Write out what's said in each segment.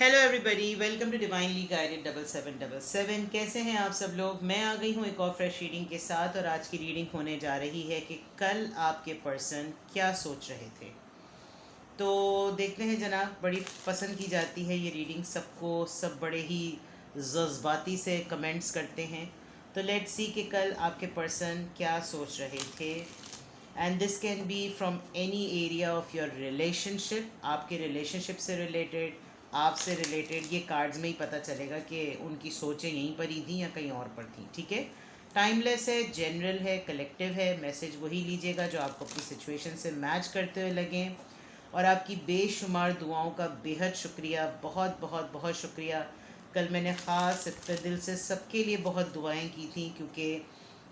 Hello everybody, welcome to divinely guided 7777। कैसे हैं आप सब लोग। मैं आ गई हूँ एक और फ्रेश रीडिंग के साथ, और आज की रीडिंग होने जा रही है कि कल आपके पर्सन क्या सोच रहे थे। तो देखते हैं जनाब, बड़ी पसंद की जाती है ये रीडिंग सबको, सब बड़े ही जज्बाती से कमेंट्स करते हैं। तो लेट्स सी कि कल आपके पर्सन क्या सोच रहे थे। And this can be from any area of your relationship, आपके रिलेशनशिप से रिलेटेड, आपसे रिलेटेड। ये कार्ड्स में ही पता चलेगा कि उनकी सोचें यहीं पर ही थी या कहीं और पर थी। ठीक है, टाइमलेस है, जनरल है, कलेक्टिव है। मैसेज वही लीजिएगा जो आपको अपनी सिचुएशन से मैच करते हुए लगें। और आपकी बेशुमार दुआओं का बेहद शुक्रिया, बहुत बहुत बहुत शुक्रिया। कल मैंने ख़ास सच्चे दिल से सबके लिए बहुत दुआएं की थी, क्योंकि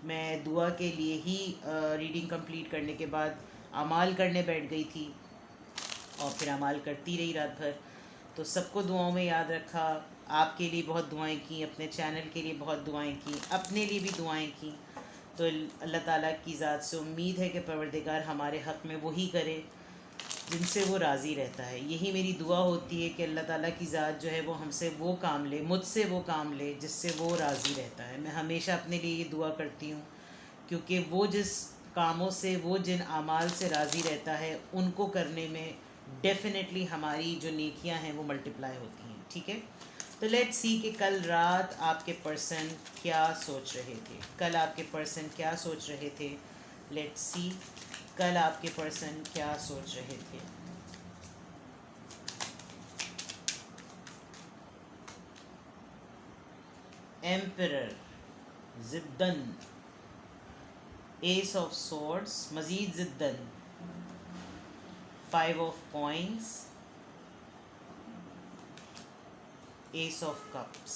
मैं दुआ के लिए ही रीडिंग कंप्लीट करने के बाद अमाल करने बैठ गई थी, और फिर अमाल करती रही रात भर। तो सबको दुआओं में याद रखा। आपके लिए बहुत दुआएं की, अपने चैनल के लिए बहुत दुआएं की, अपने लिए भी दुआएं की। तो अल्लाह ताला की ज़ात से उम्मीद है कि परवरदिगार हमारे हक़ में वही करे जिनसे वो राज़ी रहता है। यही मेरी दुआ होती है कि अल्लाह ताला की ज़ात जो है वो हमसे वो काम ले, मुझसे वो काम ले जिससे वो राज़ी रहता है। मैं हमेशा अपने लिए ये दुआ करती हूँ, क्योंकि वो जिस कामों से, वो जिन आमाल से राज़ी रहता है, उनको करने में डेफिनेटली हमारी जो नेकियां हैं वो मल्टीप्लाई होती हैं। ठीक है, तो लेट्स सी कि कल रात आपके पर्सन क्या सोच रहे थे। कल आपके पर्सन क्या सोच रहे थे। लेट्स सी कल आपके पर्सन क्या सोच रहे थे। Emperor, Jiddan, ace of swords, Majid Jiddan, 5 of coins, ace of cups.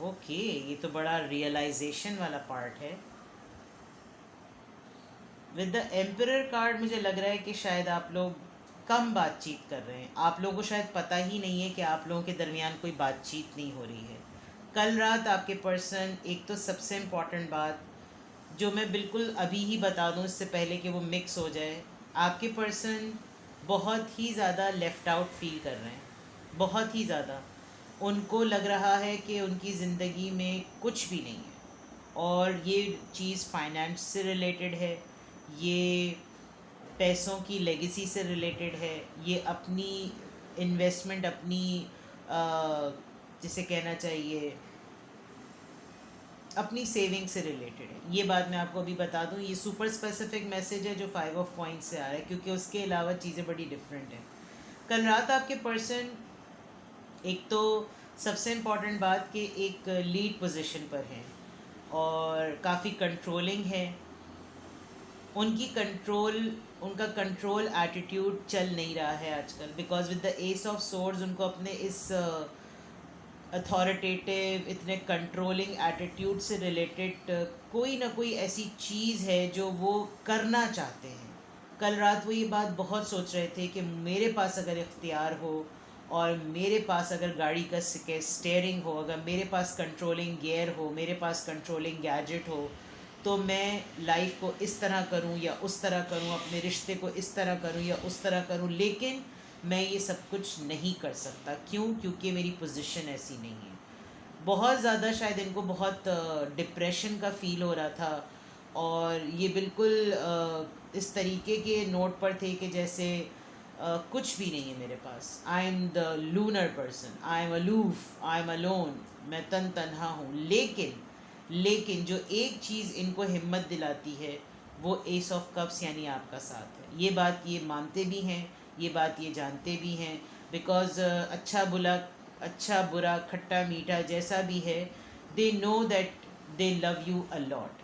Okay, ये तो बड़ा रियलाइजेशन वाला पार्ट है। विद द एम्परर कार्ड मुझे लग रहा है कि शायद आप लोग कम बातचीत कर रहे हैं। आप लोगों को शायद पता ही नहीं है कि आप लोगों के दरमियान कोई बातचीत नहीं हो रही है। कल रात आपके पर्सन, एक तो सबसे इम्पॉर्टेंट बात जो मैं बिल्कुल अभी ही बता दूं इससे पहले कि वो मिक्स हो जाए, आपके पर्सन बहुत ही ज़्यादा लेफ़्ट आउट फील कर रहे हैं, बहुत ही ज़्यादा। उनको लग रहा है कि उनकी ज़िंदगी में कुछ भी नहीं है, और ये चीज़ फाइनेंस से रिलेटेड है, ये पैसों की लेगेसी से रिलेटेड है, ये अपनी इन्वेस्टमेंट, अपनी जिसे कहना चाहिए अपनी सेविंग से रिलेटेड है। ये बात मैं आपको अभी बता दूं, ये सुपर स्पेसिफिक मैसेज है जो 5 ऑफ पॉइंट्स से आ रहा है, क्योंकि उसके अलावा चीज़ें बड़ी डिफरेंट हैं। कल रात आपके पर्सन, एक तो सबसे इम्पॉर्टेंट बात कि एक लीड पोजीशन पर हैं और काफ़ी कंट्रोलिंग है। उनका कंट्रोल एटीट्यूड चल नहीं रहा है आजकल, because with the S of swords उनको अपने इस अथॉरिटेटिव, इतने कंट्रोलिंग एटीट्यूड से रिलेटेड कोई ना कोई ऐसी चीज़ है जो वो करना चाहते हैं। कल रात वो ये बात बहुत सोच रहे थे कि मेरे पास अगर इख्तियार हो, और मेरे पास अगर गाड़ी का स्टेयरिंग हो, अगर मेरे पास कंट्रोलिंग गियर हो, मेरे पास कंट्रोलिंग गैजेट हो, तो मैं लाइफ को इस तरह करूं या उस तरह करूं, अपने रिश्ते को इस तरह करूं या उस तरह करूं। लेकिन मैं ये सब कुछ नहीं कर सकता। क्यों? क्योंकि मेरी पोजीशन ऐसी नहीं है। बहुत ज़्यादा शायद इनको बहुत डिप्रेशन का फील हो रहा था, और ये बिल्कुल इस तरीके के नोट पर थे कि जैसे कुछ भी नहीं है मेरे पास। I am the lunar person, I am aloof, I am alone, मैं तन्हा हूँ। लेकिन जो एक चीज़ इनको हिम्मत दिलाती है वो एस ऑफ कप्स यानी आपका साथ है। ये बात ये मानते भी हैं, ये बात ये जानते भी हैं, बिकॉज अच्छा बुरा खट्टा मीठा जैसा भी है, they know that they love you a lot.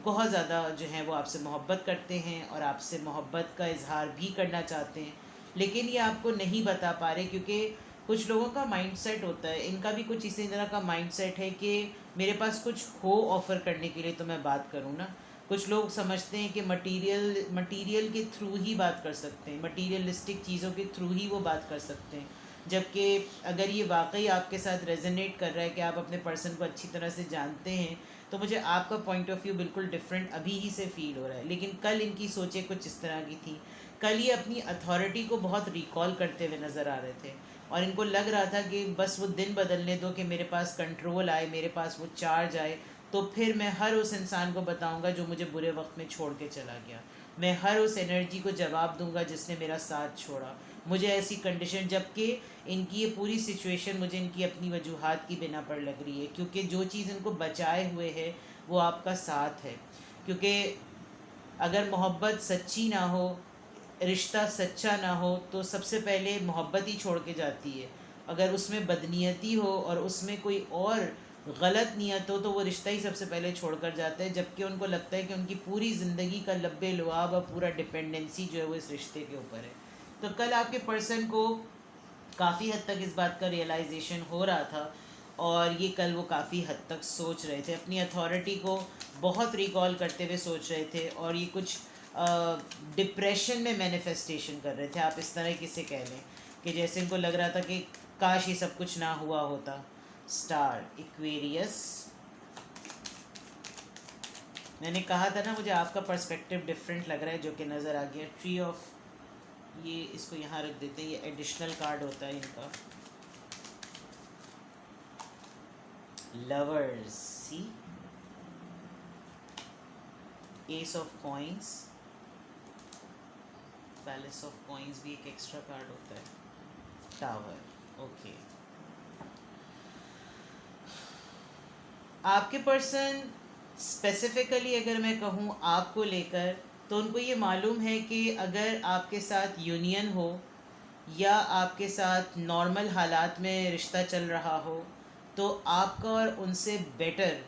बहुत ज़्यादा जो है वो आपसे मोहब्बत करते हैं और आपसे मोहब्बत का इजहार भी करना चाहते हैं, लेकिन ये आपको नहीं बता पा रहे, क्योंकि कुछ लोगों का माइंडसेट होता है, इनका भी कुछ इसी तरह का माइंडसेट है कि मेरे पास कुछ हो ऑफ़र करने के लिए तो मैं बात करूँ ना। कुछ लोग समझते हैं कि मटीरियल के थ्रू ही बात कर सकते हैं, मटीरियलिस्टिक चीज़ों के थ्रू ही वो बात कर सकते हैं। जबकि अगर ये वाकई आपके साथ रेजोनेट कर रहा है कि आप अपने पर्सन को अच्छी तरह से जानते हैं, तो मुझे आपका पॉइंट ऑफ व्यू बिल्कुल डिफरेंट अभी ही से फील हो रहा है। लेकिन कल इनकी सोचें कुछ इस तरह की थी। कल ये अपनी अथॉरिटी को बहुत रिकॉल करते हुए नज़र आ रहे थे। और इनको लग रहा था कि बस वो दिन बदलने दो कि मेरे पास कंट्रोल आए, मेरे पास वो चार्ज आए, तो फिर मैं हर उस इंसान को बताऊंगा जो मुझे बुरे वक्त में छोड़ के चला गया। मैं हर उस एनर्जी को जवाब दूंगा जिसने मेरा साथ छोड़ा। मुझे ऐसी कंडीशन, जबकि इनकी ये पूरी सिचुएशन मुझे इनकी अपनी वजूहात की बिना पर लग रही है, क्योंकि जो चीज़ इनको बचाए हुए है वो आपका साथ है। क्योंकि अगर मोहब्बत सच्ची ना हो, रिश्ता सच्चा ना हो, तो सबसे पहले मोहब्बत ही छोड़ के जाती है। अगर उसमें बदनीयती हो और उसमें कोई और गलत नियत हो तो वो रिश्ता ही सबसे पहले छोड़ कर जाता है, जबकि उनको लगता है कि उनकी पूरी ज़िंदगी का लब्बे लुआब और पूरा डिपेंडेंसी जो है वो इस रिश्ते के ऊपर है। तो कल आपके पर्सन को काफ़ी हद तक इस बात का रियलाइजेशन हो रहा था, और ये कल वो काफ़ी हद तक सोच रहे थे, अपनी अथॉरिटी को बहुत रिकॉल करते हुए सोच रहे थे, और ये कुछ डिप्रेशन में मैनिफेस्टेशन कर रहे थे, आप इस तरह किसे कह लें, कि जैसे इनको लग रहा था कि काश ये सब कुछ ना हुआ होता। स्टार एक्वेरियस, मैंने कहा था ना मुझे आपका पर्सपेक्टिव डिफरेंट लग रहा है, जो कि नज़र आ गया। ट्री ऑफ, ये इसको यहाँ रख देते हैं, ये एडिशनल कार्ड होता है इनका। Lovers, see, ace of coins, palace of coins भी एक एक्स्ट्रा कार्ड होता है, टावर, ओके। आपके पर्सन स्पेसिफिकली अगर मैं कहूँ आपको लेकर, तो उनको ये मालूम है कि अगर आपके साथ यूनियन हो या आपके साथ नॉर्मल हालात में रिश्ता चल रहा हो, तो आपका और उनसे बेटर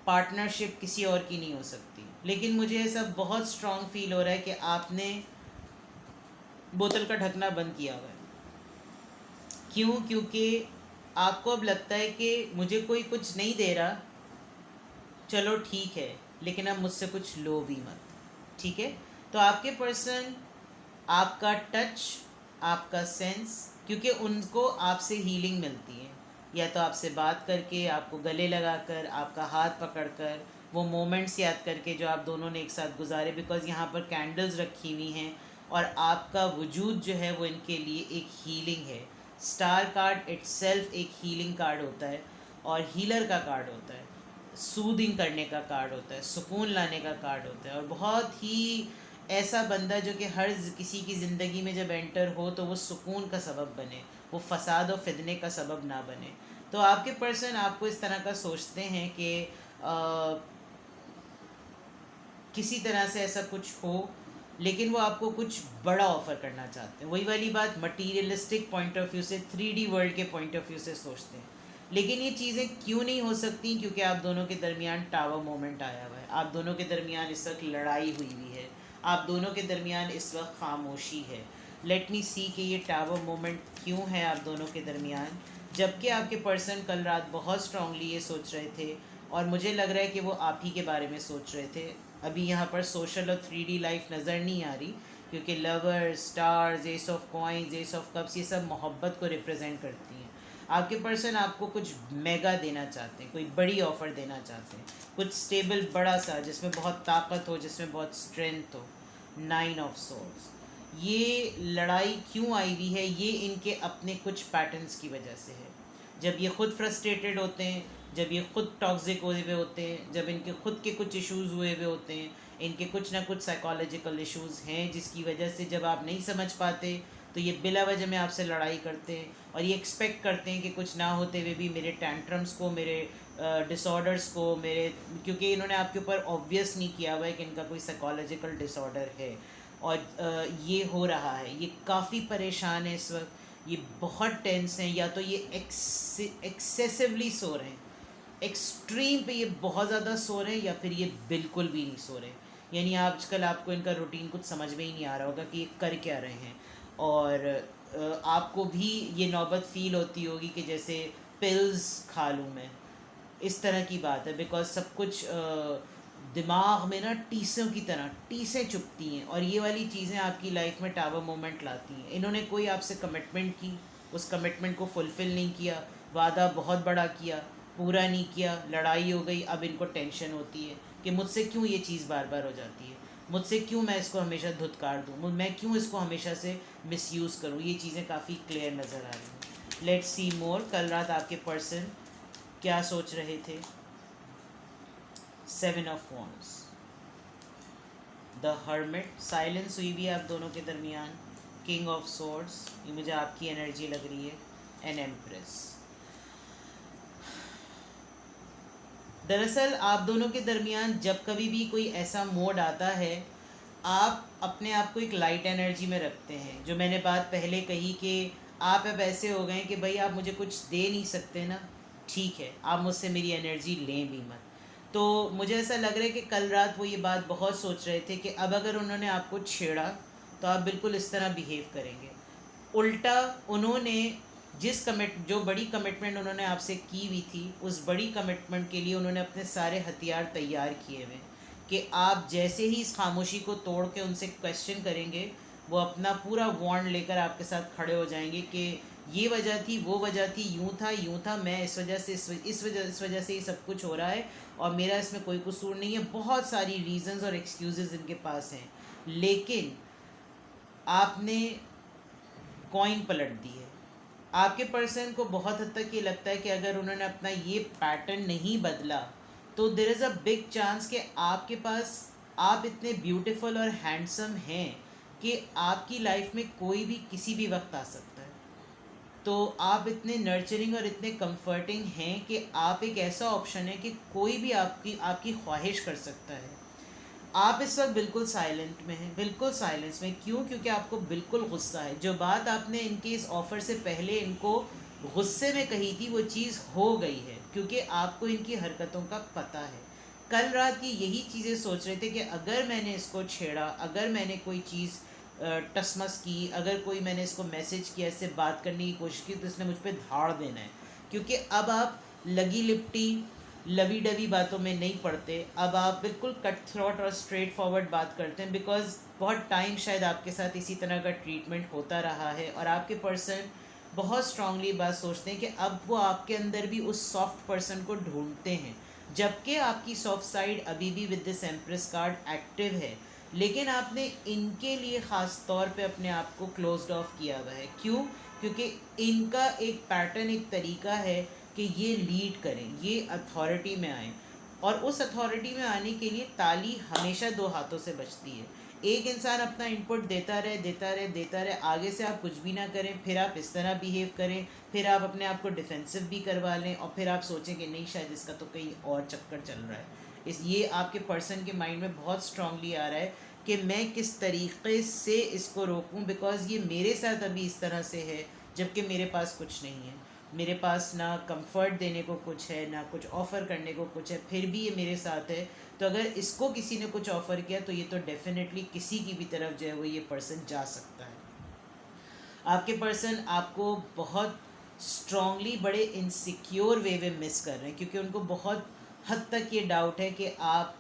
पार्टनरशिप किसी और की नहीं हो सकती। लेकिन मुझे ऐसा बहुत स्ट्रॉन्ग फील हो रहा है कि आपने बोतल का ढकना बंद किया हुआ है। क्यों? क्योंकि आपको अब लगता है कि मुझे कोई कुछ नहीं दे रहा, चलो ठीक है, लेकिन अब मुझसे कुछ लो भी मत, ठीक है। तो आपके पर्सन, आपका टच, आपका सेंस, क्योंकि उनको आपसे हीलिंग मिलती है, या तो आपसे बात करके, आपको गले लगाकर, आपका हाथ पकड़कर, वो मोमेंट्स याद करके जो आप दोनों ने एक साथ गुजारे, बिकॉज़ यहाँ पर कैंडल्स रखी हुई हैं और आपका वजूद जो है वो इनके लिए एक हीलिंग है। स्टार कार्ड इटसेल्फ एक हीलिंग कार्ड होता है, और हीलर का कार्ड होता है, सूदिंग करने का कार्ड होता है, सुकून लाने का कार्ड होता है, और बहुत ही ऐसा बंदा जो कि हर किसी की ज़िंदगी में जब एंटर हो तो वो सुकून का सबब बने, वो फसाद और फितने का सबब ना बने। तो आपके पर्सन आपको इस तरह का सोचते हैं कि किसी तरह से ऐसा कुछ हो, लेकिन वो आपको कुछ बड़ा ऑफ़र करना चाहते हैं। वही वाली बात, मटीरियलिस्टिक पॉइंट ऑफ व्यू से, 3D वर्ल्ड के पॉइंट ऑफ व्यू से सोचते हैं। लेकिन ये चीज़ें क्यों नहीं हो सकती? क्योंकि आप दोनों के दरमियान टावर मोमेंट आया हुआ है, आप दोनों के दरमियान इस वक्त लड़ाई हुई हुई है, आप दोनों के दरमियान इस वक्त खामोशी है। लेट मी सी कि ये टावर मोमेंट क्यों है आप दोनों के दरमियान, जबकि आपके पर्सन कल रात बहुत स्ट्रांगली ये सोच रहे थे, और मुझे लग रहा है कि वो आप ही के बारे में सोच रहे थे। अभी यहाँ पर सोशल और 3D लाइफ नज़र नहीं आ रही, क्योंकि lover, stars, S of coins, ace of cups, ये सब मोहब्बत को रिप्रेजेंट करती हैं। आपके पर्सन आपको कुछ मेगा देना चाहते हैं, कोई बड़ी ऑफ़र देना चाहते हैं, कुछ स्टेबल बड़ा सा जिसमें बहुत ताकत हो, जिसमें बहुत स्ट्रेंथ हो। 9 ऑफ सोर्स, ये लड़ाई क्यों आई हुई है? ये इनके अपने कुछ पैटर्न्स की वजह से है। जब ये खुद फ्रस्ट्रेटेड होते हैं, जब ये खुद टॉक्सिक हुए हुए होते हैं, जब इनके खुद के कुछ इश्यूज़ हुए हुए होते हैं, इनके कुछ ना कुछ साइकोलॉजिकल इश्यूज़ हैं, जिसकी वजह से जब आप नहीं समझ पाते तो ये बिला वजह में आपसे लड़ाई करते हैं, और ये एक्सपेक्ट करते हैं कि कुछ ना होते हुए भी मेरे टैंट्रम्स को, मेरे डिसऑर्डर्स को, मेरे, क्योंकि इन्होंने आपके ऊपर ऑब्वियस नहीं किया हुआ है कि इनका कोई साइकोलॉजिकल डिसऑर्डर है, और ये हो रहा है। ये काफ़ी परेशान है इस वक्त, ये बहुत टेंस हैं, या तो ये एक्सेसिवली सो रहे हैं, एक्सट्रीम पे ये बहुत ज़्यादा सो रहे हैं, या फिर ये बिल्कुल भी नहीं सो रहे। यानी आजकल आपको इनका रूटीन कुछ समझ में ही नहीं आ रहा होगा कि ये कर क्या रहे हैं, और आपको भी ये नौबत फ़ील होती होगी कि जैसे पिल्स खा लूँ मैं, इस तरह की बात है। बिकॉज सब कुछ दिमाग में ना टीसों की तरह टीसें चुभती हैं, और ये वाली चीज़ें आपकी लाइफ में टावर मोमेंट लाती हैं। इन्होंने कोई आपसे कमिटमेंट की, उस कमिटमेंट को फुलफ़िल नहीं किया, वादा बहुत बड़ा किया, पूरा नहीं किया, लड़ाई हो गई, अब इनको टेंशन होती है कि मुझसे क्यों ये चीज़ बार बार हो जाती है। मुझसे क्यों मैं इसको हमेशा धुतकार दूँ, मैं क्यों इसको हमेशा से मिसयूज़ करूँ। ये चीज़ें काफ़ी क्लियर नज़र आ रही हैं। लेट्स सी मोर, कल रात आपके पर्सन क्या सोच रहे थे। 7 of wands, the hermit, silence हुई भी है आप दोनों के दरमियान। किंग ऑफ सोर्ड्स, ये मुझे आपकी एनर्जी लग रही है। एन एम्प्रेस, दरअसल आप दोनों के दरमियान जब कभी भी कोई ऐसा मोड आता है, आप अपने आप को एक लाइट एनर्जी में रखते हैं। जो मैंने बात पहले कही कि आप अब ऐसे हो गए कि भाई आप मुझे कुछ दे नहीं सकते ना, ठीक है, आप मुझसे मेरी एनर्जी लें भी मत। तो मुझे ऐसा लग रहा है कि कल रात वो ये बात बहुत सोच रहे थे कि अब अगर उन्होंने आपको छेड़ा तो आप बिल्कुल इस तरह बिहेव करेंगे। उल्टा उन्होंने जो बड़ी कमिटमेंट उन्होंने आपसे की हुई थी, उस बड़ी कमिटमेंट के लिए उन्होंने अपने सारे हथियार तैयार किए हुए कि आप जैसे ही इस खामोशी को तोड़ के उनसे क्वेश्चन करेंगे, वो अपना पूरा वॉन्ड लेकर आपके साथ खड़े हो जाएंगे कि ये वजह थी, वो वजह थी, यूँ था, मैं इस वजह से इस वजह से ये सब कुछ हो रहा है और मेरा इसमें कोई कसूर नहीं है। बहुत सारी रीज़न्स और एक्सक्यूज़ेस इनके पास हैं, लेकिन आपने कॉइन पलट दी है। आपके पर्सन को बहुत हद तक ये लगता है कि अगर उन्होंने अपना ये पैटर्न नहीं बदला तो there is a big chance कि आपके पास, आप इतने ब्यूटीफुल और हैंडसम हैं कि आपकी लाइफ में कोई भी किसी भी वक्त आ सकता है। तो आप इतने नर्चरिंग और इतने कंफर्टिंग हैं कि आप एक ऐसा ऑप्शन है कि कोई भी आपकी आपकी ख्वाहिश कर सकता है। आप इस वक्त बिल्कुल साइलेंट में हैं, बिल्कुल साइलेंस में। क्यों? क्योंकि आपको बिल्कुल गुस्सा है। जो बात आपने इनके इस ऑफ़र से पहले इनको गुस्से में कही थी, वो चीज़ हो गई है, क्योंकि आपको इनकी हरकतों का पता है। कल रात ये यही चीज़ें सोच रहे थे कि अगर मैंने इसको छेड़ा, अगर मैंने कोई चीज़ टसमस की, अगर कोई मैंने इसको मैसेज किया, इससे बात करने की कोशिश की, तो इसने मुझ पर धाड़ देना है। क्योंकि अब आप लगी लिपटी लवी डवी बातों में नहीं पड़ते, अब आप बिल्कुल कट थ्रोट और स्ट्रेट फॉरवर्ड बात करते हैं। बिकॉज बहुत टाइम शायद आपके साथ इसी तरह का ट्रीटमेंट होता रहा है और आपके पर्सन बहुत स्ट्रांगली बात सोचते हैं कि अब वो आपके अंदर भी उस सॉफ्ट पर्सन को ढूंढते हैं, जबकि आपकी सॉफ्ट साइड अभी भी with this empress card active है। लेकिन आपने इनके लिए ख़ास तौर पे अपने आप को क्लोज्ड ऑफ किया हुआ है। क्यों? क्योंकि इनका एक पैटर्न, एक तरीका है कि ये लीड करें, ये अथॉरिटी में आएँ, और उस अथॉरिटी में आने के लिए ताली हमेशा दो हाथों से बजती है। एक इंसान अपना इनपुट देता रहे, आगे से आप कुछ भी ना करें, फिर आप इस तरह बिहेव करें, फिर आप अपने आप को डिफेंसिव भी करवा लें और फिर आप सोचें कि नहीं, शायद इसका तो कहीं और चक्कर चल रहा है। ये आपके पर्सन के माइंड में बहुत स्ट्रांगली आ रहा है कि मैं किस तरीके से इसको रोकूं, बिकॉज़ ये मेरे साथ अभी इस तरह से है, जबकि मेरे पास कुछ नहीं है। मेरे पास ना कंफर्ट देने को कुछ है, ना कुछ ऑफ़र करने को कुछ है, फिर भी ये मेरे साथ है। तो अगर इसको किसी ने कुछ ऑफ़र किया तो ये तो डेफिनेटली किसी की भी तरफ जो है वो ये पर्सन जा सकता है। आपके पर्सन आपको बहुत स्ट्रांगली बड़े इनसिक्योर वे में मिस कर रहे हैं, क्योंकि उनको बहुत हद तक ये डाउट है कि आप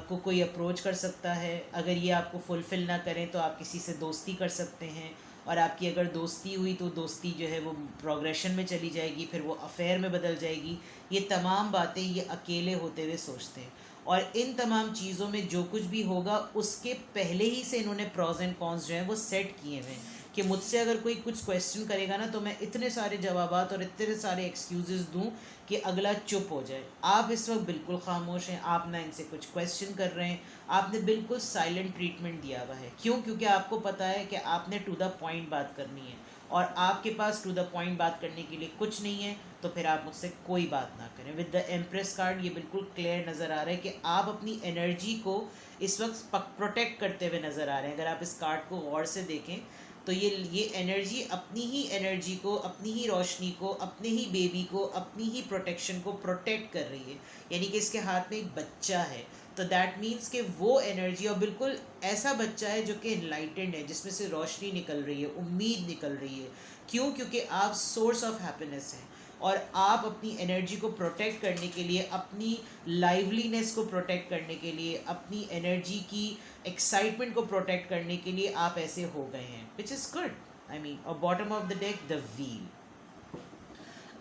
को कोई अप्रोच कर सकता है। अगर ये आपको फुलफ़िल ना करें तो आप किसी से दोस्ती कर सकते हैं, और आपकी अगर दोस्ती हुई तो दोस्ती जो है वो प्रोग्रेशन में चली जाएगी, फिर वो अफेयर में बदल जाएगी। ये तमाम बातें ये अकेले होते हुए सोचते हैं, और इन तमाम चीज़ों में जो कुछ भी होगा उसके पहले ही से इन्होंने प्रॉज एंड कॉन्स जो हैं वो सेट किए हुए हैं कि मुझसे अगर कोई कुछ क्वेश्चन करेगा ना तो मैं इतने सारे जवाबात और इतने सारे एक्सक्यूज़ेस दूं कि अगला चुप हो जाए। आप इस वक्त बिल्कुल खामोश हैं, आप ना इनसे कुछ क्वेश्चन कर रहे हैं, आपने बिल्कुल साइलेंट ट्रीटमेंट दिया हुआ है। क्यों? क्योंकि आपको पता है कि आपने टू द पॉइंट बात करनी है, और आपके पास टू द पॉइंट बात करने के लिए कुछ नहीं है, तो फिर आप मुझसे कोई बात ना करें। विद द एम्प्रेस कार्ड ये बिल्कुल क्लियर नज़र आ रहा है कि आप अपनी एनर्जी को इस वक्त प्रोटेक्ट करते हुए नज़र आ रहे हैं। अगर आप इस कार्ड को गौर से देखें तो ये एनर्जी अपनी ही एनर्जी को, अपनी ही रोशनी को, अपने ही बेबी को, अपनी ही प्रोटेक्शन को प्रोटेक्ट कर रही है। यानी कि इसके हाथ में एक बच्चा है, तो दैट मीन्स कि वो एनर्जी, और बिल्कुल ऐसा बच्चा है जो कि इनलाइटेंड है, जिसमें से रोशनी निकल रही है, उम्मीद निकल रही है। क्यों? क्योंकि आप सोर्स ऑफ हैप्पीनेस हैं, और आप अपनी एनर्जी को प्रोटेक्ट करने के लिए, अपनी लाइवलीनेस को प्रोटेक्ट करने के लिए, अपनी एनर्जी की एक्साइटमेंट को प्रोटेक्ट करने के लिए आप ऐसे हो गए हैं, which is good. I mean, और bottom of the deck the wheel.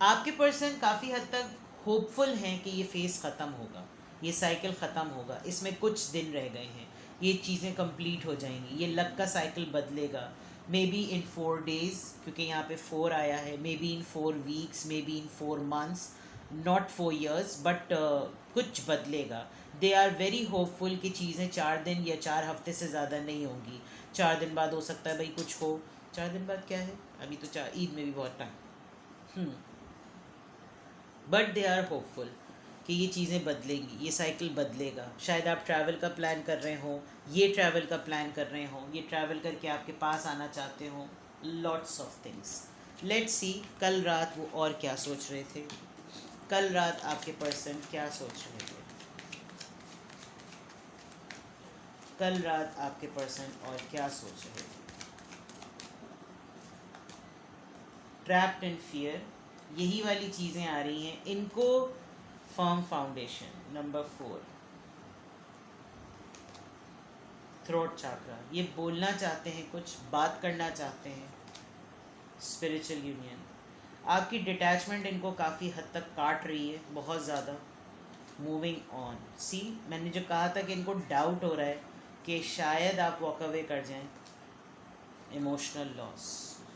आपके पर्सन काफ़ी हद तक होपफुल हैं कि ये फेज़ ख़त्म होगा, ये साइकिल ख़त्म होगा, इसमें कुछ दिन रह गए हैं। ये चीज़ें कंप्लीट हो जाएंगी, ये लक का साइकिल बदलेगा। मे बी इन 4 days, क्योंकि यहाँ पे 4 आया है, may be in 4 weeks, may be in 4 months, not 4 years, but कुछ बदलेगा। दे आर वेरी होपफुल कि चीज़ें 4 दिन या 4 हफ्ते से ज़्यादा नहीं होंगी। 4 दिन बाद हो सकता है भाई कुछ हो। 4 दिन बाद क्या है, अभी तो ईद में भी बहुत time. But they are hopeful कि ये चीज़ें बदलेंगी, ये साइकिल बदलेगा। शायद आप ट्रैवल का प्लान कर रहे हो, ये ट्रैवल का प्लान कर रहे हो, ये ट्रैवल करके आपके पास आना चाहते हो। Lots of things. Let's see कल रात वो और क्या सोच रहे थे। कल रात आपके पर्सन क्या सोच रहे थे। कल रात आपके पर्सन और क्या सोच रहे थे। ट्रैप्ड इन फियर, यही वाली चीज़ें आ रही हैं इनको। Firm foundation number 4, throat chakra, ये बोलना चाहते हैं, कुछ बात करना चाहते हैं। स्पिरिचुअल यूनियन, आपकी डिटैचमेंट इनको काफ़ी हद तक काट रही है, बहुत ज़्यादा। मूविंग ऑन, सी मैंने जो कहा था कि इनको डाउट हो रहा है कि शायद आप वॉक अवे कर जाएं। इमोशनल लॉस,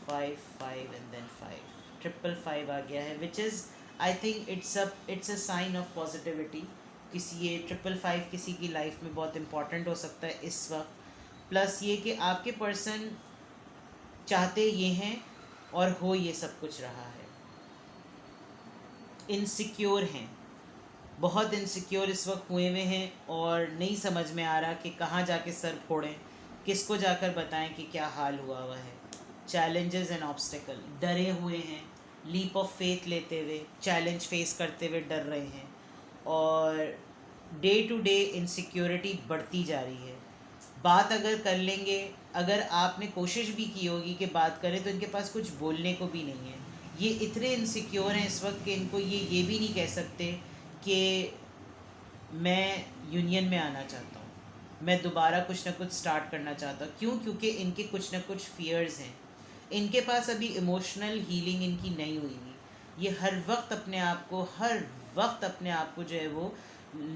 5 5 एंड देन 5, 555 आ गया है, which is I think it's a sign of positivity. किसी ये 555 किसी की लाइफ में बहुत इम्पॉर्टेंट हो सकता है इस वक्त। प्लस ये कि आपके पर्सन चाहते ये हैं और हो ये सब कुछ रहा है। इनसिक्योर हैं, बहुत इनसिक्योर इस वक्त हुए हुए हैं और नहीं समझ में आ रहा कि कहाँ जाके सर फोड़ें, किसको जाकर बताएं कि क्या हाल हुआ हुआ है। चैलेंजेस एंड ऑब्स्टिकल, डरे हुए हैं, लीप ऑफ फेथ लेते हुए, चैलेंज फेस करते हुए डर रहे हैं। और डे टू डे इनसिक्योरिटी बढ़ती जा रही है। बात अगर कर लेंगे, अगर आपने कोशिश भी की होगी कि बात करें, तो इनके पास कुछ बोलने को भी नहीं है। ये इतने इनसिक्योर हैं इस वक्त कि इनको ये भी नहीं कह सकते कि मैं यूनियन में आना चाहता हूँ, मैं दोबारा कुछ ना कुछ स्टार्ट करना चाहता हूँ। क्यों? क्योंकि इनके कुछ ना कुछ फियर्स हैं। इनके पास अभी इमोशनल हीलिंग इनकी नहीं हुई हुई। ये हर वक्त अपने आप को जो है वो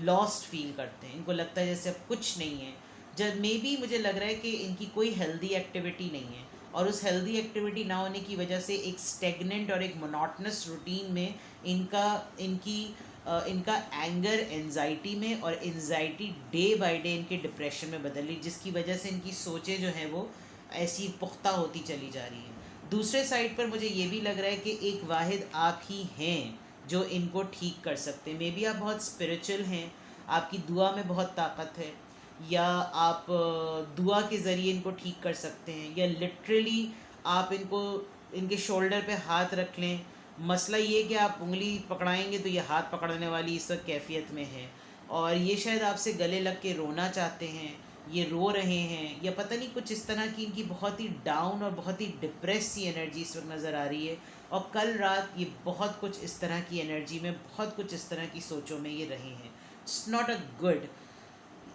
लॉस्ट फील करते हैं। इनको लगता है जैसे अब कुछ नहीं है। जब मे बी मुझे लग रहा है कि इनकी कोई हेल्दी एक्टिविटी नहीं है, और उस हेल्दी एक्टिविटी ना होने की वजह से एक स्टेगनेंट और एक मोनोटनस रूटीन में इनका एंगर एंजाइटी में, और एंजाइटी डे बाय डे इनके डिप्रेशन में बदल रही, जिसकी वजह से इनकी सोचें जो हैं वो ऐसी पुख्ता होती चली जा रही हैं। दूसरे साइड पर मुझे ये भी लग रहा है कि एक वाहिद आप ही हैं जो इनको ठीक कर सकते हैं। मे बी आप बहुत स्पिरिचुअल हैं, आपकी दुआ में बहुत ताकत है, या आप दुआ के ज़रिए इनको ठीक कर सकते हैं, या लिटरली आप इनके शोल्डर पे हाथ रख लें। मसला ये कि आप उंगली पकड़ाएंगे तो ये हाथ पकड़ने वाली इस वक्त कैफियत में है, और ये शायद आपसे गले लग के रोना चाहते हैं, ये रो रहे हैं, या पता नहीं कुछ इस तरह की इनकी बहुत ही डाउन और बहुत ही डिप्रेस सी एनर्जी इस वक्त नज़र आ रही है। और कल रात ये बहुत कुछ इस तरह की एनर्जी में, बहुत कुछ इस तरह की सोचों में ये रहे हैं। It's not a good.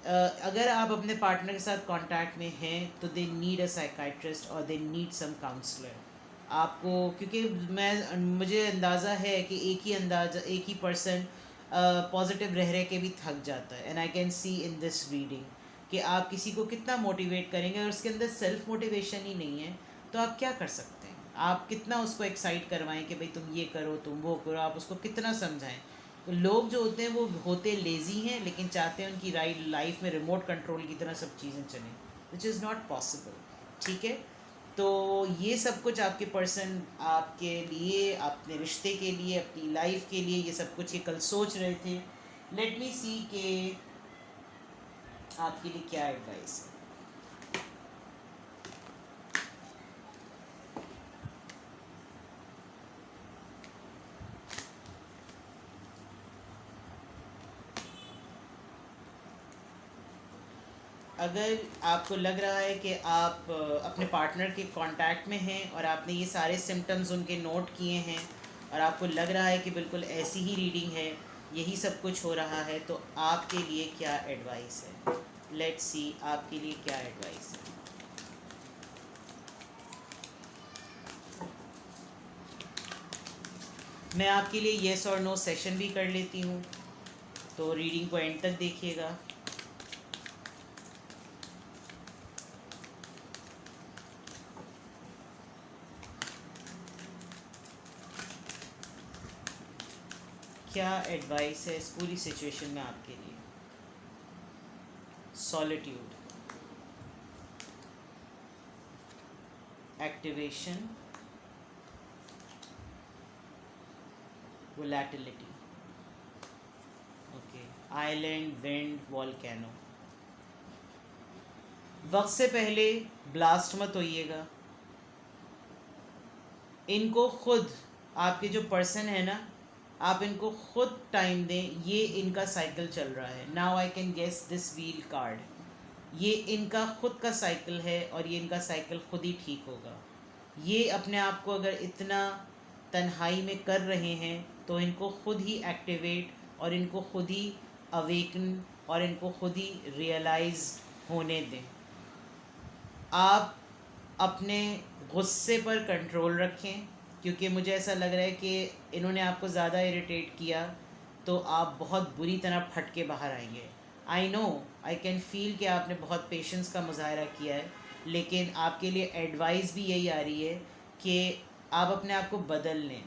अगर आप अपने पार्टनर के साथ कांटेक्ट में हैं तो दे नीड अ साइकाइट्रिस्ट और दे नीड सम काउंसलर। आपको, क्योंकि मुझे अंदाज़ा है कि एक ही पर्सन पॉजिटिव रह के भी थक जाता है। And I can see in this reading कि आप किसी को कितना मोटिवेट करेंगे और उसके अंदर सेल्फ मोटिवेशन ही नहीं है, तो आप क्या कर सकते हैं? आप कितना उसको एक्साइट करवाएं कि भाई तुम ये करो, तुम वो करो, आप उसको कितना समझाएं? तो लोग जो होते हैं वो होते लेज़ी हैं, लेकिन चाहते हैं उनकी लाइफ में रिमोट कंट्रोल की तरह सब चीज़ें चलें, विच इज़ नॉट पॉसिबल। ठीक है, तो ये सब कुछ आपके पर्सन आपके लिए, अपने रिश्ते के लिए, अपनी लाइफ के लिए, ये सब कुछ ये कल सोच रहे थे। लेट मी सी के आपके लिए क्या एडवाइस है। अगर आपको लग रहा है कि आप अपने पार्टनर के कांटेक्ट में हैं और आपने ये सारे सिम्टम्स उनके नोट किए हैं, और आपको लग रहा है कि बिल्कुल ऐसी ही रीडिंग है, यही सब कुछ हो रहा है, तो आपके लिए क्या एडवाइस है। लेट्स सी आपके लिए क्या एडवाइस है। मैं आपके लिए येस और नो सेशन भी कर लेती हूँ, तो रीडिंग को एंड तक देखिएगा। क्या एडवाइस है इस पूरी सिचुएशन में आपके लिए? Solitude, activation, volatility, okay, island, wind, volcano. वक्त से पहले ब्लास्ट मत होइएगा। इनको खुद, आपके जो पर्सन है ना, आप इनको खुद टाइम दें। ये इनका साइकिल चल रहा है। Now I can guess this wheel card. ये इनका खुद का साइकिल है और ये इनका साइकिल खुद ही ठीक होगा। ये अपने आप को अगर इतना तन्हाई में कर रहे हैं तो इनको खुद ही एक्टिवेट और इनको खुद ही अवेकन और इनको खुद ही रियलाइज़ होने दें। आप अपने गुस्से पर कंट्रोल रखें, क्योंकि मुझे ऐसा लग रहा है कि इन्होंने आपको ज़्यादा इरिटेट किया तो आप बहुत बुरी तरह फट के बाहर आएंगे। I know, I can feel कि आपने बहुत पेशेंस का मुजाहरा किया है, लेकिन आपके लिए एडवाइस भी यही आ रही है कि आप अपने आप को बदल लें।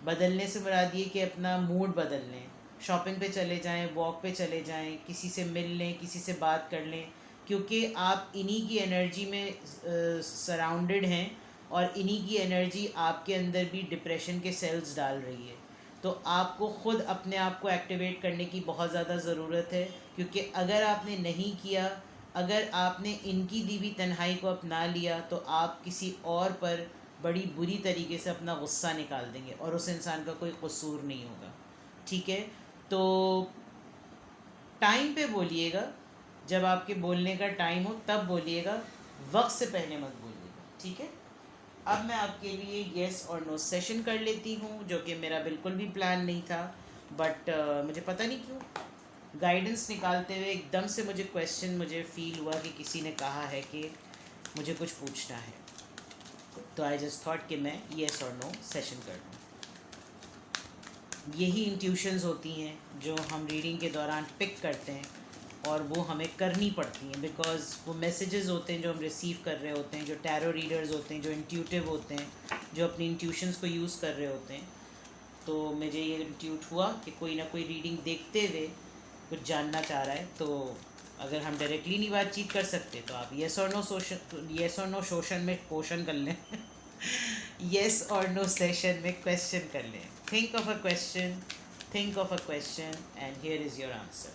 बदलने से मुराद ये कि अपना मूड बदल लें। शॉपिंग पे चले जाएं, वॉक पे चले जाएं, किसी से मिल लें, किसी से बात कर लें, क्योंकि आप इन्हीं की एनर्जी में सराउंडेड हैं और इन्हीं की एनर्जी आपके अंदर भी डिप्रेशन के सेल्स डाल रही है। तो आपको ख़ुद अपने आप को एक्टिवेट करने की बहुत ज़्यादा ज़रूरत है, क्योंकि अगर आपने नहीं किया, अगर आपने इनकी दी हुई तन्हाई को अपना लिया तो आप किसी और पर बड़ी बुरी तरीके से अपना गुस्सा निकाल देंगे और उस इंसान का कोई कसूर नहीं होगा। ठीक है, तो टाइम पे बोलिएगा, जब आपके बोलने का टाइम हो तब बोलिएगा, वक्त से पहले मत बोलिएगा। ठीक है, अब मैं आपके लिए येस और नो सेशन कर लेती हूँ, जो कि मेरा बिल्कुल भी प्लान नहीं था, बट मुझे पता नहीं क्यों गाइडेंस निकालते हुए एकदम से मुझे फ़ील हुआ कि किसी ने कहा है कि मुझे कुछ पूछना है, तो आई जस्ट थॉट कि मैं येस और नो सेशन कर दूँ। यही इंट्यूशंस होती हैं जो हम रीडिंग के दौरान पिक करते हैं और वो हमें करनी पड़ती हैं, बिकॉज़ वो मैसेजेस होते हैं जो हम रिसीव कर रहे होते हैं, जो टैरो रीडर्स होते हैं, जो इंट्यूटिव होते हैं, जो अपनी इंट्यूशंस को यूज़ कर रहे होते हैं। तो मुझे ये इंट्यूट हुआ कि कोई ना कोई रीडिंग देखते हुए कुछ जानना चाह रहा है। तो अगर हम डायरेक्टली नहीं बातचीत कर सकते तो आप येस और नो शोशन में क्वेश्चन कर लें येस और नो सेशन में क्वेश्चन कर लें। Think of a question and here is your answer.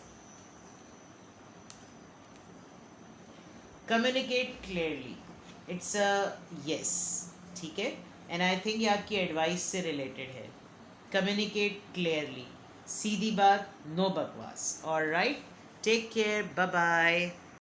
Communicate clearly, it's a yes. ठीक है, एंड आई थिंक ये आपकी एडवाइस से रिलेटेड है। कम्युनिकेट क्लियरली, सीधी बात, नो बकवास। Alright, take care, bye bye.